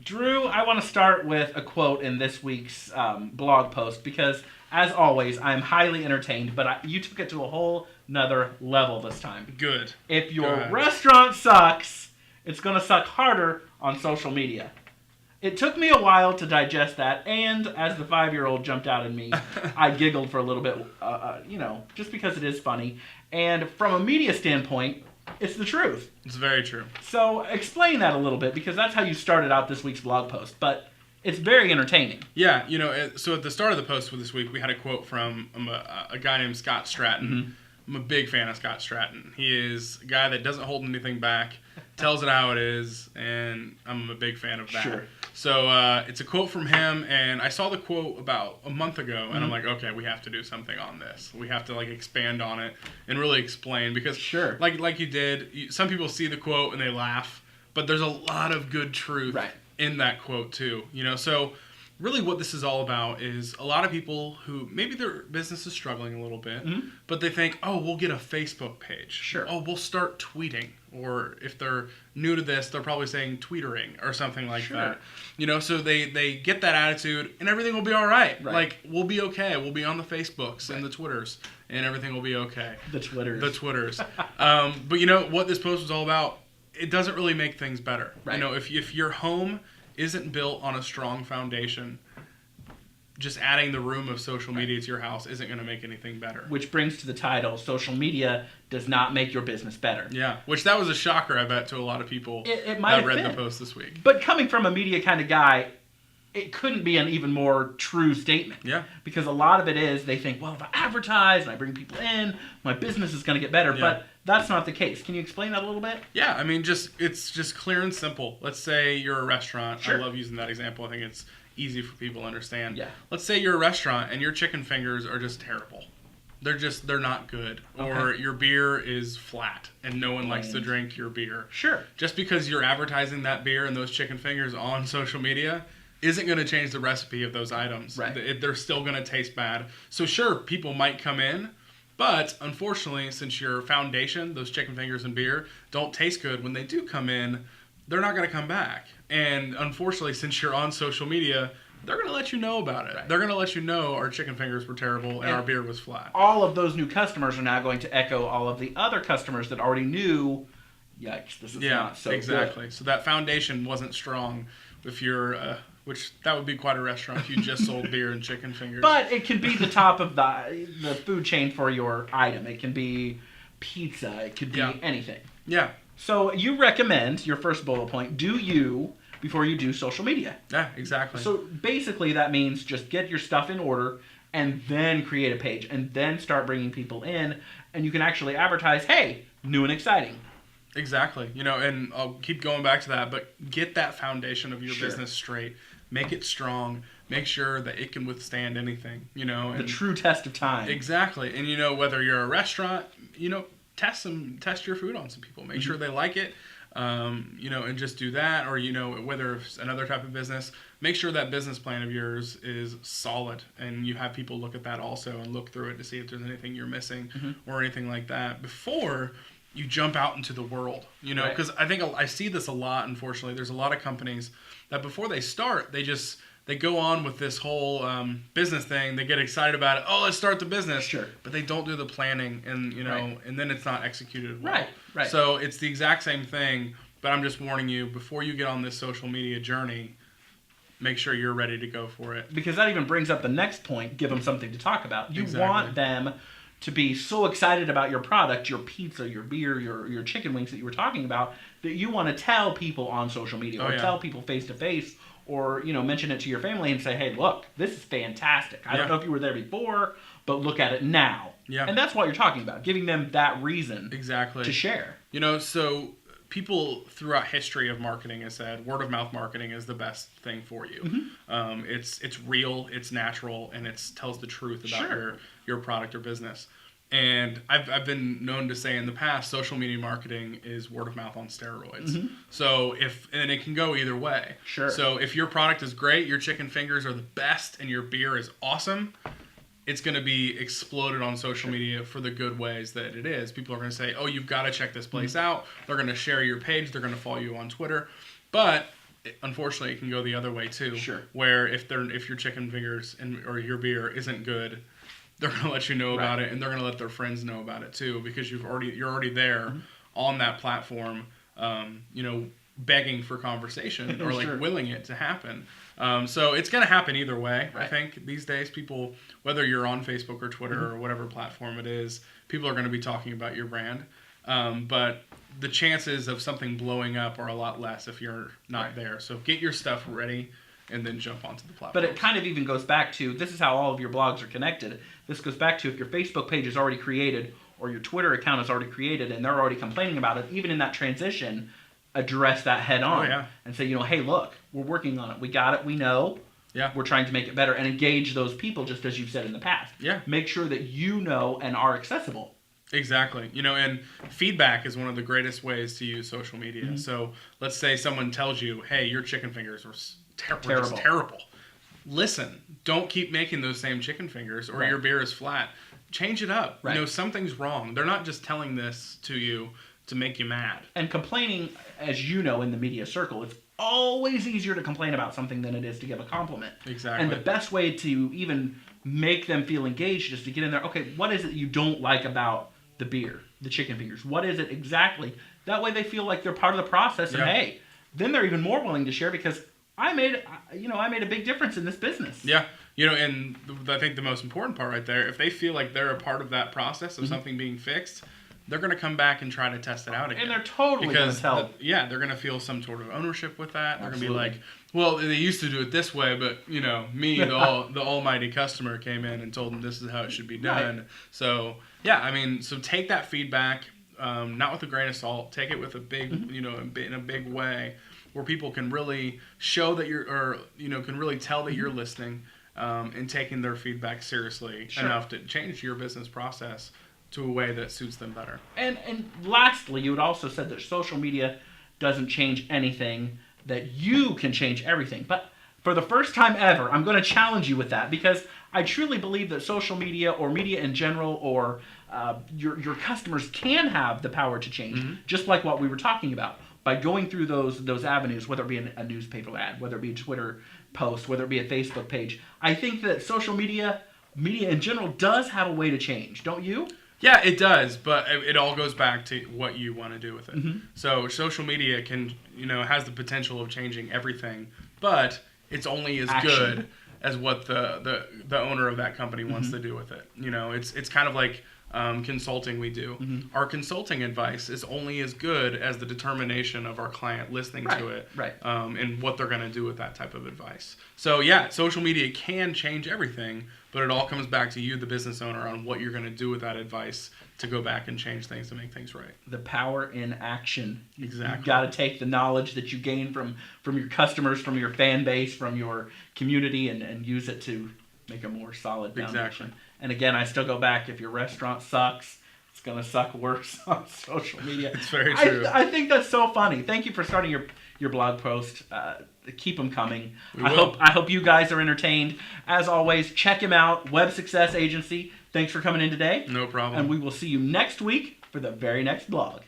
Drew, I want to start with a quote in this week's blog post because, as always, I'm highly entertained, but you took it to a whole nother level this time. Good. If your restaurant sucks, it's going to suck harder on social media. It took me a while to digest that, and as the 5-year-old jumped out in me, I giggled for a little bit, just because it is funny. And from a media standpoint, it's the truth. It's very true. So explain that a little bit, because that's how you started out this week's blog post, but it's very entertaining. Yeah, so at the start of the post for this week, we had a quote from a guy named Scott Stratton. Mm-hmm. I'm a big fan of Scott Stratton. He is a guy that doesn't hold anything back, tells it how it is, and I'm a big fan of that. Sure. So it's a quote from him, and I saw the quote about a month ago, and I'm like, okay, we have to do something on this. We have to expand on it and really explain, because sure, like you did, some people see the quote and they laugh, but there's a lot of good truth in that quote too. So really what this is all about is a lot of people who maybe their business is struggling a little bit, but they think, oh, we'll get a Facebook page. Sure. Oh, we'll start tweeting. Or if they're new to this, they're probably saying tweetering or something like that. So they get that attitude and everything will be all right. We'll be okay. We'll be on the Facebooks and the Twitters and everything will be okay. The Twitters. But what this post was all about, it doesn't really make things better. Right. If your home isn't built on a strong foundation, just adding the room of social media to your house isn't going to make anything better. Which brings to the title, social media does not make your business better. Yeah, which that was a shocker, I bet, to a lot of people it might that read been. The post this week. But coming from a media kind of guy, it couldn't be an even more true statement. Yeah. Because a lot of it is, they think, well, if I advertise and I bring people in, my business is going to get better. Yeah. But that's not the case. Can you explain that a little bit? Yeah, it's just clear and simple. Let's say you're a restaurant. Sure. I love using that example. I think it's easy for people to understand. Yeah. Let's say you're a restaurant and your chicken fingers are just terrible. They're not good. Okay. Or your beer is flat and no one likes to drink your beer. Sure. Just because you're advertising that beer and those chicken fingers on social media isn't going to change the recipe of those items. Right. They're still going to taste bad. So sure, people might come in, but unfortunately, since your foundation, those chicken fingers and beer, don't taste good, when they do come in, they're not going to come back. And unfortunately, since you're on social media, they're going to let you know about it. Right. They're going to let you know our chicken fingers were terrible and our beer was flat. All of those new customers are now going to echo all of the other customers that already knew, yikes, this is not so exactly. good. So that foundation wasn't strong if you're... which that would be quite a restaurant if you just sold beer and chicken fingers. But it can be the top of the food chain for your item. It can be pizza. It could be anything. Yeah. So you recommend, your first bullet point, do you before you do social media. Yeah, exactly. So basically that means just get your stuff in order and then create a page and then start bringing people in, and you can actually advertise, hey, new and exciting. Exactly. And I'll keep going back to that, but get that foundation of your business straight. Make it strong. Make sure that it can withstand anything, The true test of time. Exactly. And, whether you're a restaurant, test your food on some people. Make sure they like it, and just do that. Or, whether it's another type of business, make sure that business plan of yours is solid. And you have people look at that also and look through it to see if there's anything you're missing or anything like that before you jump out into the world, because I think I see this a lot. Unfortunately, there's a lot of companies that before they start, they go on with this whole business thing. They get excited about it. Oh, let's start the business. Sure. But they don't do the planning, and and then it's not executed well. Right. So it's the exact same thing. But I'm just warning you, before you get on this social media journey, make sure you're ready to go for it. Because that even brings up the next point. Give them something to talk about. You want them to be so excited about your product, your pizza, your beer, your chicken wings that you were talking about, that you want to tell people on social media or tell people face to face, or mention it to your family and say, hey, look, this is fantastic. I don't know if you were there before, but look at it now. Yeah. And that's what you're talking about, giving them that reason to share. So people throughout history of marketing have said word of mouth marketing is the best thing for you. It's real, it's natural, and it tells the truth about your product or business. And I've been known to say in the past, social media marketing is word of mouth on steroids. So and it can go either way. Sure. So if your product is great, your chicken fingers are the best, and your beer is awesome, it's going to be exploded on social media for the good ways that it is. People are going to say, oh, you've got to check this place out. They're going to share your page. They're going to follow you on Twitter. But unfortunately, it can go the other way too. Sure. Where if your chicken fingers or your beer isn't good, they're gonna let you know about it, and they're gonna let their friends know about it too, because you're already there on that platform, begging for conversation or like willing it to happen. So it's gonna happen either way. I think these days, people, whether you're on Facebook or Twitter or whatever platform it is, people are gonna be talking about your brand. But the chances of something blowing up are a lot less if you're not there. So get your stuff ready and then jump onto the platform. But it kind of even goes back to, this is how all of your blogs are connected. This goes back to, if your Facebook page is already created or your Twitter account is already created and they're already complaining about it, even in that transition, address that head on and say, hey, look, we're working on it. We got it. We know. Yeah. We're trying to make it better, and engage those people just as you've said in the past. Yeah. Make sure that you know and are accessible. Exactly. And feedback is one of the greatest ways to use social media. So let's say someone tells you, hey, your chicken fingers were terrible. Listen, don't keep making those same chicken fingers, or your beer is flat. Change it up. Something's wrong. They're not just telling this to you to make you mad. And complaining, as you know, in the media circle, it's always easier to complain about something than it is to give a compliment. Exactly. And the best way to even make them feel engaged is to get in there, okay, what is it you don't like about the beer, the chicken fingers? What is it exactly? That way they feel like they're part of the process, and hey, then they're even more willing to share, because I made a big difference in this business. Yeah. And I think the most important part right there, if they feel like they're a part of that process of something being fixed, they're going to come back and try to test it out again. And they're totally going to tell. They're going to feel some sort of ownership with that. They're going to be like, well, they used to do it this way, but, me, the almighty customer, came in and told them this is how it should be done. Right. So, so take that feedback, not with a grain of salt. Take it with a big, in a big way, where people can really show that can really tell that you're listening, and taking their feedback seriously enough to change your business process to a way that suits them better. And lastly, you had also said that social media doesn't change anything, that you can change everything. But for the first time ever, I'm going to challenge you with that, because I truly believe that social media, or media in general, or your customers can have the power to change, just like what we were talking about, by going through those avenues, whether it be a newspaper ad, whether it be a Twitter post, whether it be a Facebook page. I think that social media in general, does have a way to change, don't you? Yeah, it does, but it all goes back to what you want to do with it. So social media has the potential of changing everything, but it's only as good as what the owner of that company wants to do with it. It's kind of like consulting we do. Our consulting advice is only as good as the determination of our client listening to it, and what they're going to do with that type of advice. So yeah, social media can change everything, but it all comes back to you, the business owner, on what you're going to do with that advice to go back and change things to make things right. The power in action. Exactly. You've got to take the knowledge that you gain from your customers, from your fan base, from your community, and use it to make a more solid foundation. Exactly. And again, I still go back, if your restaurant sucks, it's going to suck worse on social media. It's very true. I think that's so funny. Thank you for starting your blog post. Keep them coming. I hope you guys are entertained. As always, check him out, Web Success Agency. Thanks for coming in today. No problem. And we will see you next week for the very next blog.